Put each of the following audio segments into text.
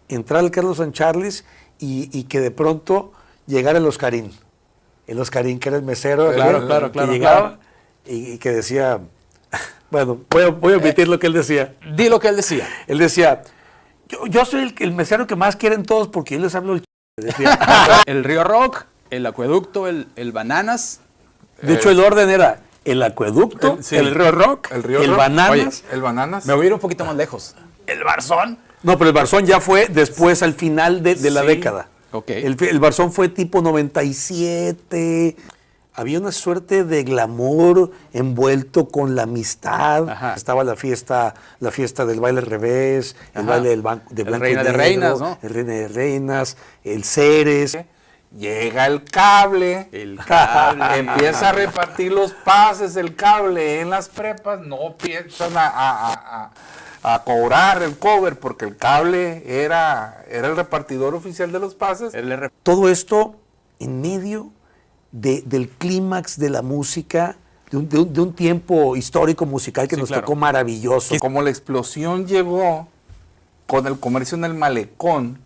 entrar al Carlos San Charles y que de pronto llegara el Oscarín. El Oscarín, que era el mesero, claro, que llegaba y que decía, bueno, voy a omitir lo que él decía. Di lo que él decía. Él decía, yo soy el mesero que más quieren todos porque yo les hablo el decía. El Río Rock, el Acueducto, el Bananas. De hecho, el orden era el Acueducto, el Río Rock, el Bananas. Oye, el Bananas. Me voy a ir un poquito más lejos. El Barzón. No, pero el Barzón ya fue después, al final de la década. Okay. El Barzón fue tipo 97. Había una suerte de glamour envuelto con la amistad. Ajá. Estaba la fiesta del baile al revés, el baile del de blanco Reina y de negro, Reinas, ¿no? el Reina de Reinas, el Ceres. Llega el cable. Empieza a repartir los pases, el cable en las prepas. No empiezan a cobrar el cover porque el cable era el repartidor oficial de los pases. Todo esto en medio del clímax de la música, de un tiempo histórico musical que nos tocó maravilloso. Como la explosión llegó con el comercio en el malecón,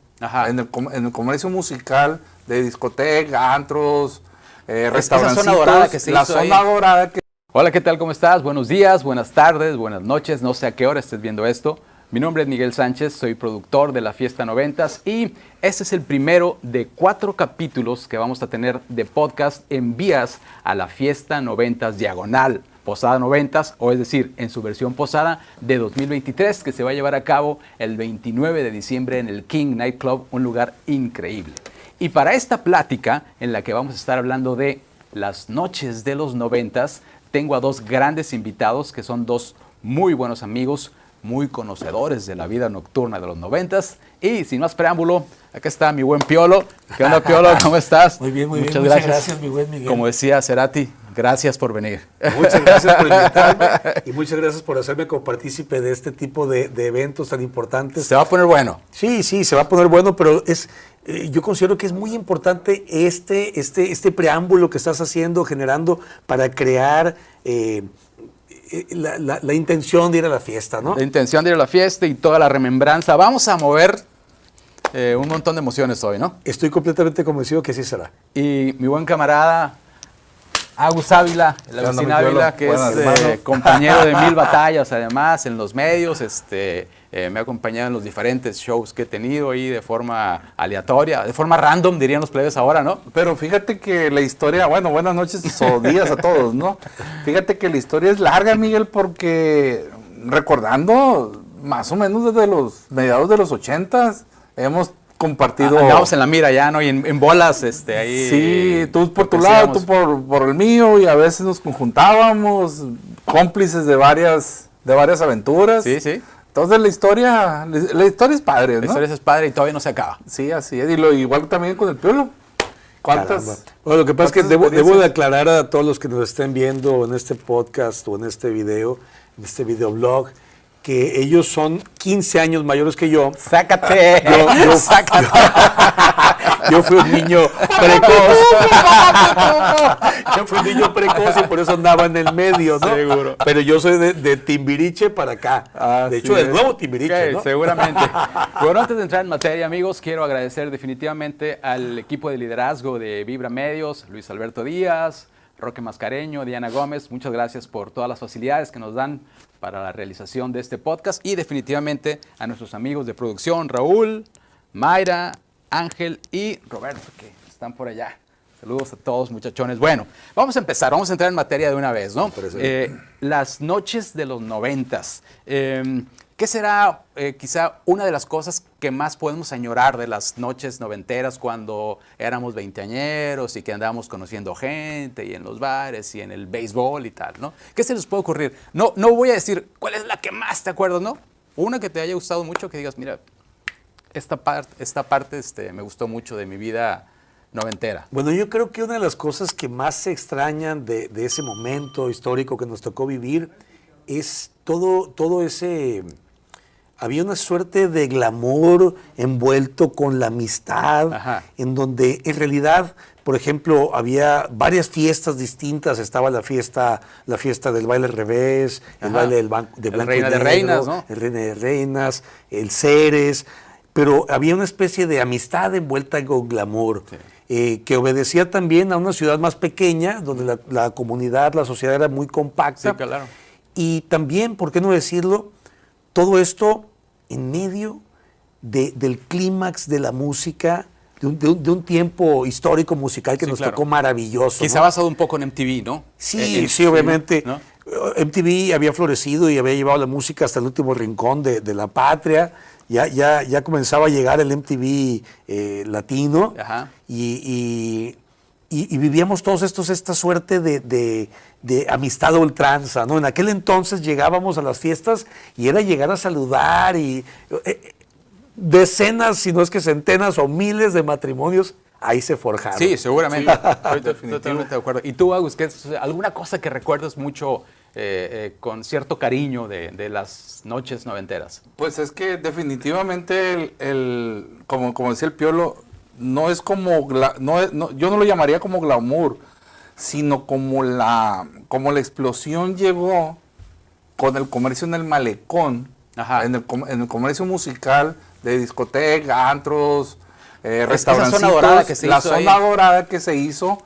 en el comercio musical de discoteca, antros, restaurancitos, esa zona dorada que se la hizo zona ahí. dorada que... Hola, ¿qué tal? ¿Cómo estás? Buenos días, buenas tardes, buenas noches. No sé a qué hora estés viendo esto. Mi nombre es Miguel Sánchez, soy productor de la Fiesta 90s y este es el primero de 4 capítulos que vamos a tener de podcast en vías a la Fiesta 90s Diagonal Posada 90s, o es decir, en su versión posada de 2023, que se va a llevar a cabo el 29 de diciembre en el King Night Club, un lugar increíble. Y para esta plática, en la que vamos a estar hablando de las noches de los 90s, tengo a 2 grandes invitados que son 2 muy buenos amigos, muy conocedores de la vida nocturna de los 90s. Y sin más preámbulo, acá está mi buen Piolo. ¿Qué onda, Piolo? ¿Cómo estás? Muy bien, Muchas bien. Muchas gracias, mi buen Miguel. Como decía Cerati, gracias por venir. Muchas gracias por invitarme y muchas gracias por hacerme copartícipe de este tipo de eventos tan importantes. Se va a poner bueno. Sí, se va a poner bueno, pero yo considero que es muy importante este preámbulo que estás haciendo, generando para crear la intención de ir a la fiesta, ¿no? La intención de ir a la fiesta y toda la remembranza. Vamos a mover un montón de emociones hoy, ¿no? Estoy completamente convencido que así será. Y mi buen camarada Agus Ávila, el Agustín Ávila, que es compañero de 1000 batallas, además, en los medios, me ha acompañado en los diferentes shows que he tenido ahí de forma aleatoria, de forma random, dirían los plebes ahora, ¿no? Pero fíjate que la historia, bueno, buenas noches o días a todos, ¿no? Fíjate que la historia es larga, Miguel, porque recordando más o menos desde los mediados de los 80s, hemos compartido... Andamos en la mira ya, ¿no? Y en bolas, ahí... Sí, tú por tu lado, tú por el mío, y a veces nos conjuntábamos, cómplices de varias aventuras. Sí, sí. Entonces la historia es padre, ¿no? La historia es padre y todavía no se acaba. Sí, así es. Y igual también con el Piolo. ¿Cuántas? Bueno, lo que pasa es que debo de aclarar a todos los que nos estén viendo en este podcast o en este video, en este videoblog, que ellos son 15 años mayores que yo. ¡Sácate! ¡Sácate! Yo fui un niño precoz. Yo fui un niño precoz y por eso andaba en el medio, ¿no? Seguro. Pero yo soy de Timbiriche para acá. De hecho, del nuevo Timbiriche, Okay, ¿no? seguramente. Bueno, antes de entrar en materia, amigos, quiero agradecer definitivamente al equipo de liderazgo de Vibra Medios, Luis Alberto Díaz, Roque Mascareño, Diana Gómez. Muchas gracias por todas las facilidades que nos dan para la realización de este podcast y definitivamente a nuestros amigos de producción, Raúl, Mayra, Ángel y Roberto, que están por allá. Saludos a todos, muchachones. Bueno, vamos a empezar, vamos a entrar en materia de una vez, ¿no? Las noches de los 90s. ¿Qué será quizá una de las cosas que más podemos añorar de las noches noventeras cuando éramos veinteañeros y que andábamos conociendo gente y en los bares y en el béisbol y tal, ¿no? ¿Qué se les puede ocurrir? No voy a decir cuál es la que más te acuerdas, ¿no? Una que te haya gustado mucho, que digas, mira, esta parte me gustó mucho de mi vida noventera. Bueno, yo creo que una de las cosas que más se extrañan de ese momento histórico que nos tocó vivir es todo ese... Había una suerte de glamour envuelto con la amistad. Ajá. En donde en realidad, por ejemplo, había varias fiestas distintas. Estaba la fiesta del baile al revés, el Ajá. baile de blanco y Reina de negro, Reinas, ¿no? El Reina de Reinas, el Ceres. pero había una especie de amistad envuelta con glamour, que obedecía también a una ciudad más pequeña, donde la comunidad, la sociedad era muy compacta. Sí, claro. Y también, ¿por qué no decirlo? Todo esto en medio del clímax de la música, de un tiempo histórico musical que nos tocó maravilloso. Quizá ¿no? basado un poco en MTV, ¿no? Sí, sí, obviamente. ¿no? MTV había florecido y había llevado la música hasta el último rincón de la patria. Ya comenzaba a llegar el MTV latino. Ajá. Y vivíamos todos esta suerte de amistad a ultranza, ¿no? En aquel entonces llegábamos a las fiestas y era llegar a saludar y decenas, si no es que centenas o miles de matrimonios ahí se forjaron. Sí, seguramente. Estoy definitivo. totalmente de acuerdo. ¿Y tú, Agus, alguna cosa que recuerdas mucho con cierto cariño de las noches noventeras? Pues es que definitivamente como decía el Piolo, no es como, yo no lo llamaría como glamour, sino como la explosión llegó con el comercio en el malecón, en el comercio musical de discoteca, antros, restaurancitos, zona dorada que se la hizo zona ahí. dorada que se hizo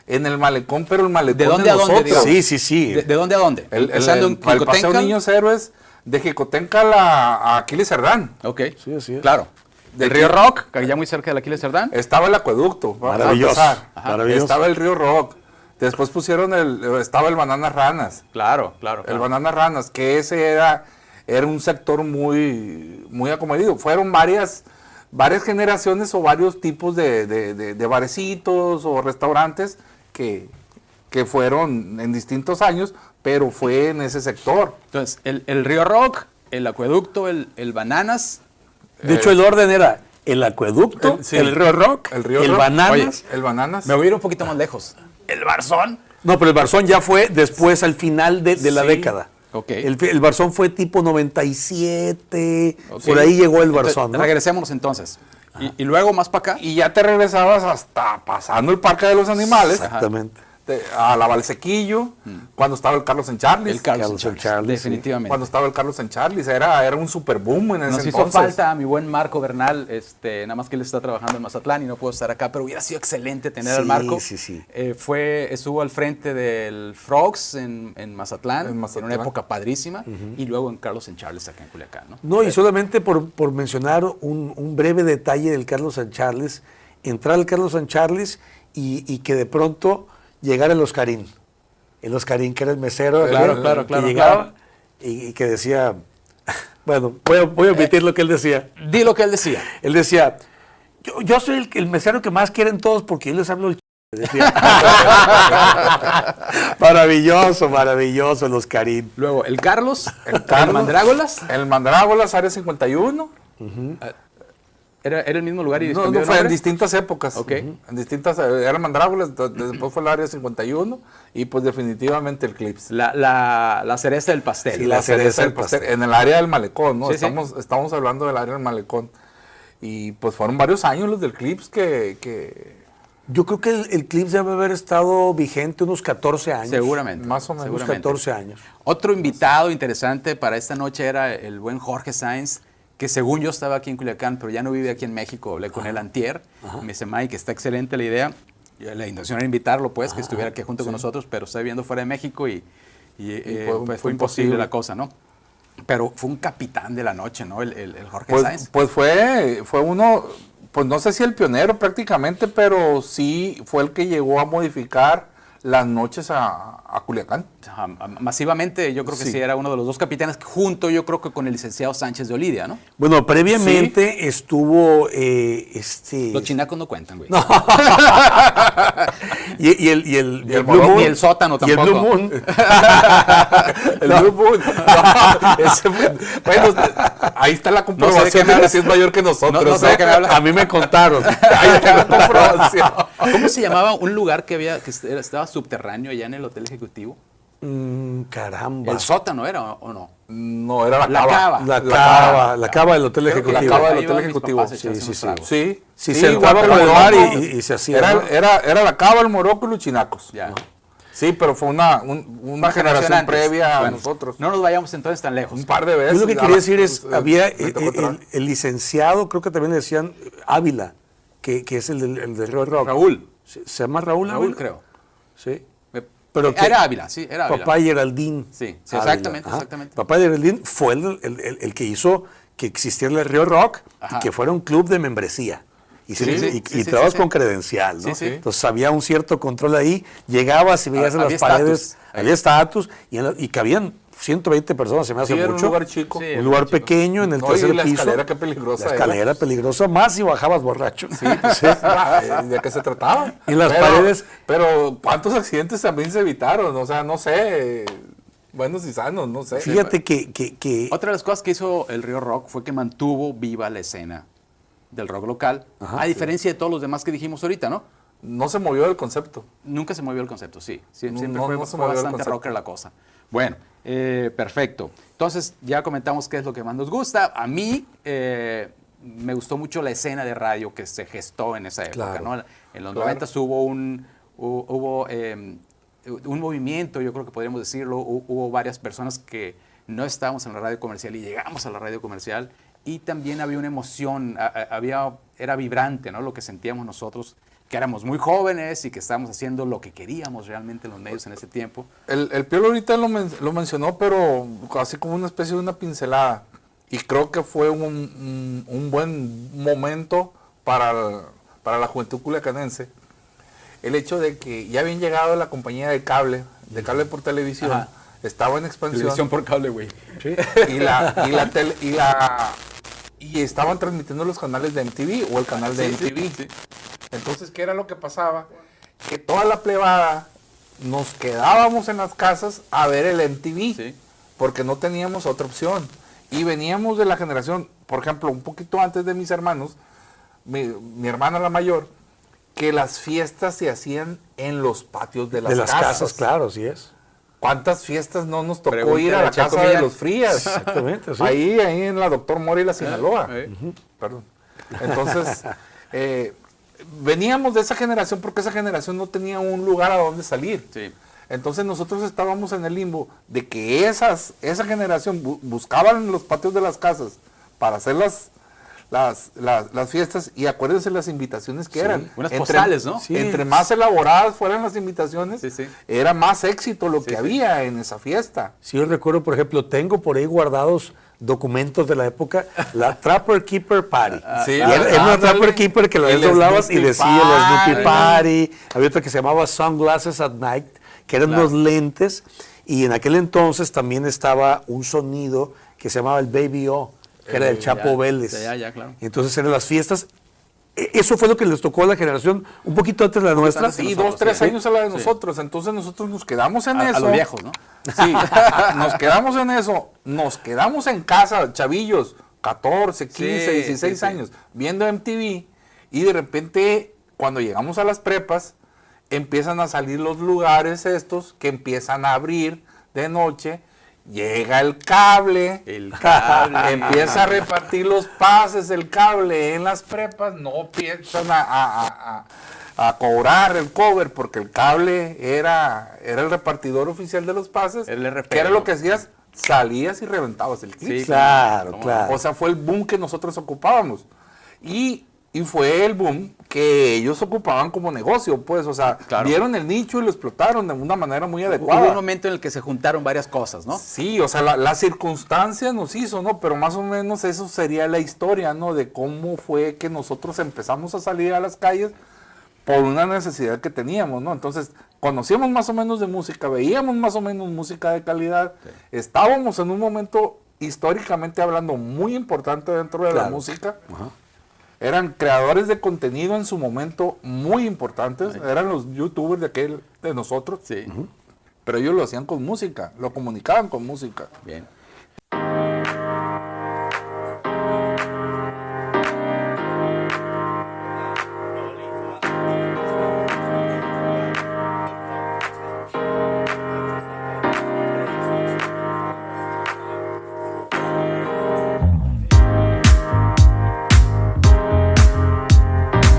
en el malecón, pero el malecón ¿De dónde a dónde, nosotros. digamos? Sí. ¿De dónde a dónde? Empezando en El Paseo Jicotenca. Niños Héroes, de Jicotenca a Aquiles Cerdán. Ok, Sí, así es. claro. De Del Río aquí- Rock, que ya muy cerca del Aquiles Cerdán. Estaba el acueducto. para Maravilloso. empezar. Maravilloso. Estaba el Río Rock. Después pusieron estaba el Bananas Ranas. Claro. El Bananas Ranas, que ese era un sector muy, muy acomedido. Fueron varias generaciones o varios tipos de barecitos o restaurantes que fueron en distintos años, pero fue en ese sector. Entonces, el Río Rock, el Acueducto, el Bananas. De hecho, el orden era el acueducto, Sí. el Río Rock, El Río el Rock. Bananas. Oye, El Bananas. Me voy a ir un poquito más lejos. El Barzón. No, pero el Barzón ya fue después, al final de la Sí. década. Ok. El Barzón fue tipo 97, Ok. por ahí llegó el Entonces, Barzón, ¿no? Regresémonos entonces. Y luego más para acá. Y ya te regresabas hasta pasando el Parque de los Animales, Exactamente. a la Valsequillo, cuando estaba el Carlos en Charles. El Carlos Carlos Charles, Charles, sí. definitivamente. Cuando estaba el Carlos en Charles, era un super boom en ese Nos hizo entonces. falta a mi buen Marco Bernal, nada más que él está trabajando en Mazatlán y no puedo estar acá, pero hubiera sido excelente tener Sí, al Marco. sí. Estuvo al frente del Frogs en Mazatlán, en una época padrísima, y luego en Carlos en Charles acá en Culiacán, ¿no? No, y solamente por mencionar un breve detalle del Carlos San Charles, entrar al Carlos San Charles y que de pronto llegara el Oscarín, que era el mesero, Claro, aquel claro, que llegaba y que decía, bueno, voy a omitir lo que él decía. Di lo que él decía. Él decía, yo soy el mesero que más quieren todos porque yo les hablo el decía. Maravilloso el Oscarín. Luego, el Carlos, el Carlos. Mandrágolas, El Mandrágolas, Área 51. era el mismo lugar y No, cambió de fue en nombre. distintas épocas. Ok. En distintas, era el Mandrágolas, después fue el Área 51 y pues definitivamente el Clips. La cereza del pastel. Sí, la cereza del pastel. En el área del malecón, ¿no? Sí, sí. Estamos hablando del área del malecón. Y pues fueron varios años los del Clips que Yo creo que el Clips debe haber estado vigente unos 14 años. Seguramente. Más o menos. Unos seguramente. 14 años. Otro invitado interesante para esta noche era el buen Jorge Sainz, que según yo estaba aquí en Culiacán, pero ya no vive aquí en México. Hablé con él antier. Me dice, Mike, que está excelente la idea. La intención era invitarlo, pues, que estuviera aquí junto con nosotros, pero está viviendo fuera de México y pues, fue imposible la cosa, ¿no? Pero fue un capitán de la noche, ¿no? El Jorge Sainz. pues fue uno, pues no sé si el pionero prácticamente, pero sí fue el que llegó a modificar las noches a Culiacán. Ajá, masivamente, yo creo que sí. Era uno de los dos capitanes, junto yo creo que con el licenciado Sánchez de Olidia, ¿no? Bueno, previamente estuvo Los chinacos no cuentan, güey. y el Blue Morocco. Moon. Ni el sótano Y el tampoco. Blue Moon. El Blue Moon. No, ese bueno, ahí está la comprobación No sé de qué me de que hablas. sí es mayor que nosotros. No sé de qué me hablas. A mí me contaron. Ahí está la comprobación. ¿Cómo se llamaba un lugar que estaba subterráneo allá en el Hotel Ejecutivo? Caramba. ¿El sótano era o no? No, era La cava. La cava del Hotel Creo que Ejecutivo. la cava del Ahí Hotel iban mis Ejecutivo. papás a echarse unos tragos. Sí. Sí, sí, se entraba igual por que el el mar Morocco. y se hacía. ¿no? Era la cava del Morocco y los chinacos. Ya. Sí, pero fue una generación antes. previa a Bueno, nosotros. No nos vayamos entonces tan lejos. Un par de veces. Yo lo que quería decir es, había me tocó atrás. el licenciado, creo que también le decían Ávila, que es el del Río Rock. Raúl. ¿Se llama Raúl Raúl, Ávila? creo. Sí. Me- Pero que- era Ávila, sí, era Ávila. Papá Geraldine. Sí, sí, Ávila. exactamente, Ajá. exactamente. Papá Geraldine fue el que hizo que existiera el Río Rock Ajá. y que fuera un club de membresía. Y, Sí, sí, sí, trabajos sí. con credencial, ¿no? Sí, sí. Entonces había un cierto control ahí, llegabas y veías en Había las paredes, estatus. había estatus y cabían 120 personas, se me hace Sí, era un mucho. lugar chico. Sí, Un lugar chico. pequeño en el No, tercer y la piso. escalera, qué peligrosa La era. escalera peligrosa, más si bajabas borracho. Sí, ¿De qué se trataba? Y las Pero- paredes- Pero ¿cuántos accidentes también se evitaron? O sea, no sé. Buenos y sanos, no sé. Fíjate que Otra de las cosas que hizo el Río Rock fue que mantuvo viva la escena del rock local, a diferencia de todos los demás que dijimos ahorita, ¿no? No se movió del concepto. Nunca se movió el concepto, sí. Siempre No, fue, no se fue movió el bastante concepto. rocker la cosa. Bueno, perfecto. Entonces, ya comentamos qué es lo que más nos gusta. A mí me gustó mucho la escena de radio que se gestó en esa época, Claro. ¿no? En los Claro. 90 hubo un movimiento, yo creo que podríamos decirlo. Hubo varias personas que no estábamos en la radio comercial y llegamos a la radio comercial. Y también había una emoción, era vibrante, ¿no? Lo que sentíamos nosotros, que éramos muy jóvenes y que estábamos haciendo lo que queríamos realmente en los medios en ese tiempo. El Piolo ahorita lo mencionó, pero así como una especie de una pincelada. Y creo que fue un buen momento para la juventud culiacanense. El hecho de que ya habían llegado la compañía de cable por televisión, Ajá. estaba en expansión. Televisión por cable, güey. Y estaban transmitiendo los canales de MTV o el canal de MTV. Sí. Entonces, ¿qué era lo que pasaba? Que toda la plebada nos quedábamos en las casas a ver el MTV, Sí. porque no teníamos otra opción. Y veníamos de la generación, por ejemplo, un poquito antes de mis hermanos, mi hermana la mayor, que las fiestas se hacían en los patios de las casas. claro, sí es. ¿Cuántas fiestas no nos tocó Pregúntale ir a a la Chaco casa de Millán. los Frías? Exactamente, sí. Ahí en la Doctor Mori, la Sinaloa. Perdón. Entonces, veníamos de esa generación porque esa generación no tenía un lugar a donde salir. Sí. Entonces nosotros estábamos en el limbo de que esa generación buscaban los patios de las casas para hacer las fiestas, y acuérdense las invitaciones que eran. Unas postales, ¿no? Sí. Entre más elaboradas fueran las invitaciones, Sí, sí. era más éxito lo que sí. había en esa fiesta. Sí, yo recuerdo, por ejemplo, tengo por ahí guardados documentos de la época, la Trapper Keeper Party. Sí, Y era una ándale. Trapper Keeper que lo El desdoblabas y Snoopy decía el Snoopy Party. Party. Había otra que se llamaba Sunglasses at Night, que eran Claro. unos lentes. Y en aquel entonces también estaba un sonido que se llamaba el Baby O, que era el Chapo ya, Vélez. ya, claro. Entonces eran las fiestas. Eso fue lo que les tocó a la generación un poquito antes de la nuestra. antes de Sí, nosotros, 2, 3 sí. años a la de Sí. nosotros. Entonces nosotros nos quedamos en A eso. los viejos, ¿no? Sí, nos quedamos en eso. Nos quedamos en casa, chavillos, 14, 15, Sí, 16 sí. años, viendo MTV. Y de repente, cuando llegamos a las prepas, empiezan a salir los lugares estos que empiezan a abrir de noche. Llega el cable. El cable. Empieza a repartir los pases, el cable en las prepas, no empiezan a cobrar el cover, porque el cable era el repartidor oficial de los pases, El RP, que era ¿no? lo que hacías, salías y reventabas el clip. Sí, Claro, ¿Cómo no? claro. O sea, fue el boom que nosotros ocupábamos. Y fue el boom que ellos ocupaban como negocio, pues, o sea, Claro. vieron el nicho y lo explotaron de una manera muy Hubo adecuada. un momento en el que se juntaron varias cosas, ¿no? Sí, o sea, la circunstancia nos hizo, ¿no? Pero más o menos eso sería la historia, ¿no? De cómo fue que nosotros empezamos a salir a las calles por una necesidad que teníamos, ¿no? Entonces, conocíamos más o menos de música, veíamos más o menos música de calidad, estábamos en un momento, históricamente hablando, muy importante dentro de la Claro. música. Eran creadores de contenido en su momento muy importantes, eran los youtubers de nosotros, Sí. pero ellos lo hacían con música, lo comunicaban con música. Bien.